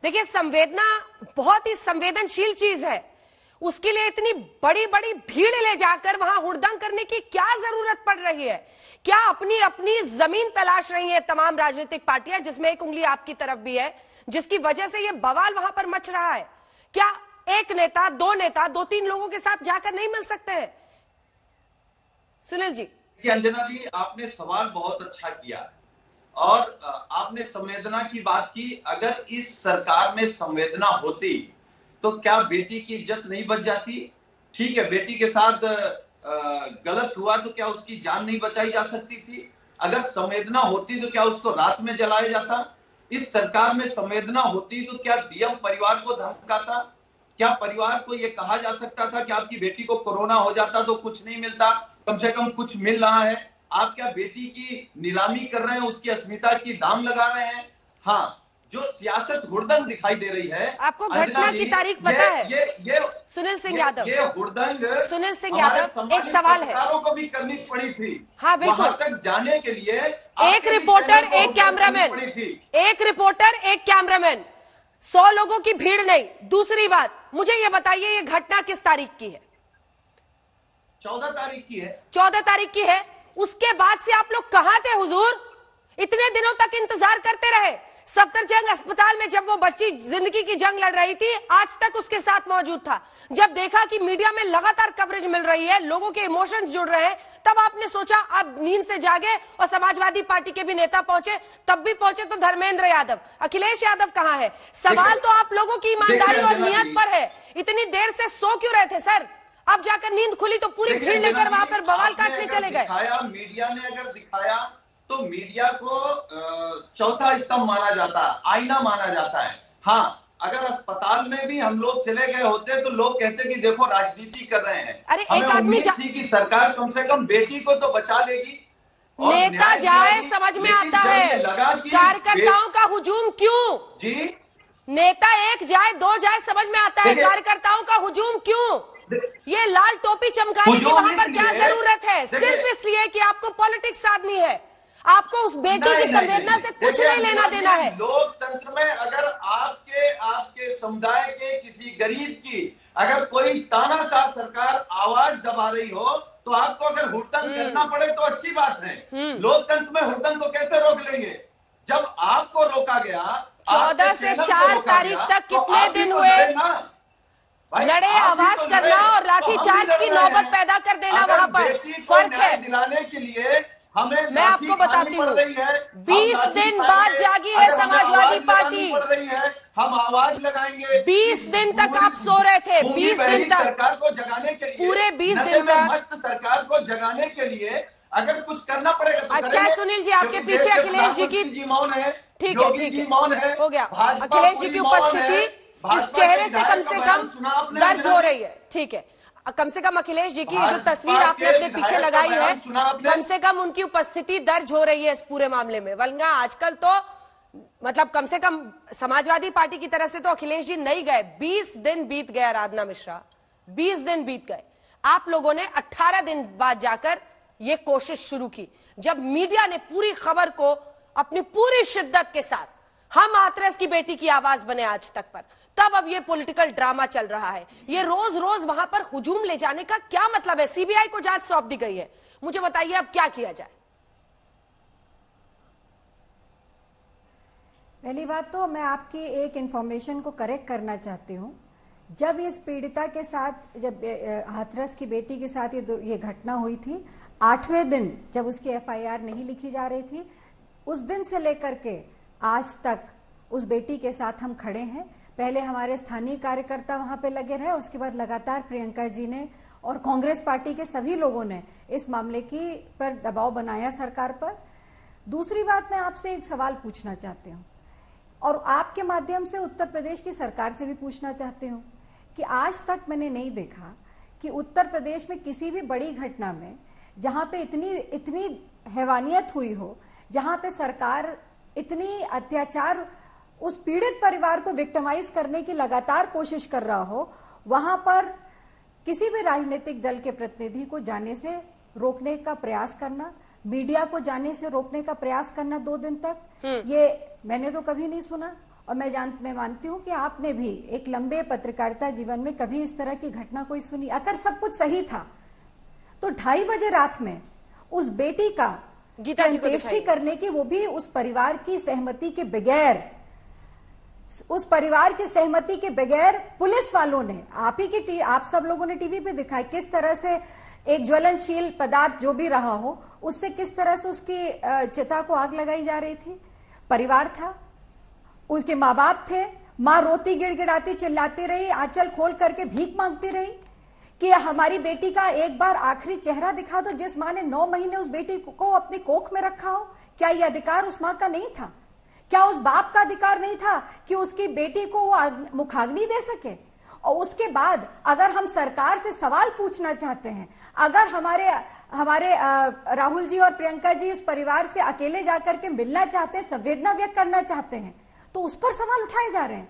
देखिए, संवेदना बहुत ही संवेदनशील चीज है। उसके लिए इतनी बड़ी बड़ी भीड़ ले जाकर वहां हुड़दंग करने की क्या जरूरत पड़ रही है? क्या अपनी अपनी जमीन तलाश रही है तमाम राजनीतिक पार्टियां, जिसमें एक उंगली आपकी तरफ भी है, जिसकी वजह से ये बवाल वहां पर मच रहा है? क्या एक नेता, दो नेता, दो तीन लोगों के साथ जाकर नहीं मिल सकते हैं? सुनील जी। अंजना जी, आपने सवाल बहुत अच्छा किया और आपने संवेदना की बात की। अगर इस सरकार में संवेदना होती तो क्या बेटी की इज्जत नहीं बच जाती? ठीक है, बेटी के साथ गलत हुआ तो क्या उसकी जान नहीं बचाई जा सकती थी? अगर संवेदना होती तो क्या उसको रात में जलाया जाता? इस सरकार में संवेदना होती तो क्या डीएम परिवार को धमकाता? क्या परिवार को यह कहा जा सकता था कि आपकी बेटी को कोरोना हो जाता तो कुछ नहीं मिलता, कम से कम कुछ मिल रहा है? आप क्या बेटी की नीलामी कर रहे हैं, उसकी अस्मिता की दाम लगा रहे हैं? हाँ, जो सियासत हुड़दंग दिखाई दे रही है। आपको घटना की तारीख पता है? ये सुनील सिंह यादव, ये हुड़दंग सुनील सिंह यादव, एक सवाल है, पत्रकारों को भी करनी पड़ी थी। हाँ बिल्कुल, वहां तक जाने के लिए एक रिपोर्टर एक कैमरामैन, एक रिपोर्टर एक कैमरामैन, 100 लोगों की भीड़ नहीं। दूसरी बात, मुझे ये बताइए, ये घटना किस तारीख की है? 14 तारीख की है। 14 तारीख की है। उसके बाद से आप लोग कहां थे हुजूर? इतने दिनों तक इंतजार करते रहे। सफदरजंग अस्पताल में जब वो बच्ची जिंदगी की जंग लड़ रही थी, आज तक उसके साथ मौजूद था। जब देखा कि मीडिया में लगातार कवरेज मिल रही है, लोगों के इमोशंस जुड़ रहे हैं, तब आपने सोचा अब नींद से जागे और समाजवादी पार्टी के भी नेता पहुंचे। तब भी पहुंचे तो धर्मेंद्र यादव, अखिलेश यादव कहां है? सवाल तो आप लोगों की ईमानदारी और नियत पर है। इतनी देर से सो क्यों रहे थे सर? अब जाकर नींद खुली तो पूरी भीड़ लेकर वहां पर बवाल काटने चले गए। मीडिया ने अगर दिखाया तो मीडिया को चौथा स्तंभ माना जाता है, आईना माना जाता है। हाँ, अगर अस्पताल में भी हम लोग चले गए होते तो लोग कहते कि देखो राजनीति कर रहे हैं। अरे एक आदमी थी कि सरकार कम से कम बेटी को तो बचा लेगी। नेता जाए समझ में आता है, कार्यकर्ताओं का हुजूम क्यों? जी, नेता एक जाए दो जाए समझ में आता है, कार्यकर्ताओं का हुजूम क्यों? ये लाल टोपी चमकाने की वहां पर क्या जरूरत है? सिर्फ इसलिए कि आपको पॉलिटिक्स साधनी है, आपको उस बेटी की संवेदना से कुछ नहीं लेना देना है। लोकतंत्र में अगर आपके समुदाय के किसी गरीब की अगर कोई तानाशाह सरकार आवाज दबा रही हो तो आपको अगर हुड़दंग करना पड़े तो अच्छी बात है। लोकतंत्र में हुड़दंग को कैसे रोक लेंगे? जब आपको रोका गया 14 से 4 तारीख तक कितने दिन हुए? लड़े, आवाज करना और लाठीचार्ज की नौबत पैदा कर देना, वहां पर फर्क है। दिलाने के लिए हमें मैं आपको बताती हूँ, 20 दिन बाद जागी है समाजवादी पार्टी। हम आवाज लगाएंगे। 20 दिन तक आप सो रहे थे, 20 दिन तक सरकार को जगाने के लिए, पूरे 20 दिन तक मस्त सरकार को जगाने के लिए अगर कुछ करना पड़ेगा तो अच्छा है। सुनील जी, आपके पीछे अखिलेश जी की मौन है, ठीक है, मौन है, हो गया। अखिलेश जी की उपस्थिति इस चेहरे से कम दर्ज हो रही है, ठीक है। कम से कम अखिलेश जी की जो तस्वीर आपने अपने पीछे लगाई है, कम से कम उनकी उपस्थिति दर्ज हो रही है इस पूरे मामले में। वरना आजकल तो मतलब कम से कम समाजवादी पार्टी की तरफ से तो अखिलेश जी नहीं गए। 20 दिन बीत गए आराधना मिश्रा, 20 दिन बीत गए। आप लोगों ने 18 दिन बाद जाकर ये कोशिश शुरू की, जब मीडिया ने पूरी खबर को अपनी पूरी शिद्दत के साथ हम हाथरस की बेटी की आवाज बने आज तक पर, तब अब ये पॉलिटिकल ड्रामा चल रहा है। ये रोज रोज वहां पर हुजूम ले जाने का क्या मतलब है? सीबीआई को जांच सौंप दी गई है, मुझे बताइए अब क्या किया जाए? पहली बात तो मैं आपकी एक इंफॉर्मेशन को करेक्ट करना चाहती हूँ। जब इस पीड़िता के साथ, जब हाथरस की बेटी के साथ ये घटना हुई थी, 8वें दिन जब उसकी एफआईआर नहीं लिखी जा रही थी, उस दिन से लेकर के आज तक उस बेटी के साथ हम खड़े हैं। पहले हमारे स्थानीय कार्यकर्ता वहां पे लगे रहे, उसके बाद लगातार प्रियंका जी ने और कांग्रेस पार्टी के सभी लोगों ने इस मामले की पर दबाव बनाया सरकार पर। दूसरी बात, मैं आपसे एक सवाल पूछना चाहती हूँ और आपके माध्यम से उत्तर प्रदेश की सरकार से भी पूछना चाहती हूँ कि आज तक मैंने नहीं देखा कि उत्तर प्रदेश में किसी भी बड़ी घटना में जहां पे इतनी हैवानियत हुई हो, जहां पे सरकार इतनी अत्याचार उस पीड़ित परिवार को विक्टिमाइज करने की लगातार कोशिश कर रहा हो, वहां पर किसी भी राजनीतिक दल के प्रतिनिधि को जाने से रोकने का प्रयास करना, मीडिया को जाने से रोकने का प्रयास करना 2 दिन तक, ये मैंने तो कभी नहीं सुना। और मैं मानती हूं कि आपने भी एक लंबे पत्रकारिता जीवन में कभी इस तरह की घटना कोई सुनी। अगर सब कुछ सही था तो 2:30 बजे रात में उस बेटी का अंत्येष्टि करने की, वो भी उस परिवार की सहमति के बगैर, पुलिस वालों ने, आप सब लोगों ने टीवी पे दिखाया किस तरह से एक ज्वलनशील पदार्थ जो भी रहा हो उससे किस तरह से उसकी चिता को आग लगाई जा रही थी। परिवार था, उसके माँ बाप थे, माँ रोती गिड़गिड़ाती चिल्लाती रही, आंचल खोल करके भीख मांगती रही कि हमारी बेटी का एक बार आखिरी चेहरा दिखा दो। जिस माँ ने 9 महीने उस बेटी को अपनी कोख में रखा हो, क्या यह अधिकार उस माँ का नहीं था? क्या उस बाप का अधिकार नहीं था कि उसकी बेटी को वो मुखाग्नि दे सके? और उसके बाद अगर हम सरकार से सवाल पूछना चाहते हैं, अगर हमारे राहुल जी और प्रियंका जी उस परिवार से अकेले जाकर के मिलना चाहते हैं, संवेदना व्यक्त करना चाहते हैं, तो उस पर सवाल उठाए जा रहे हैं।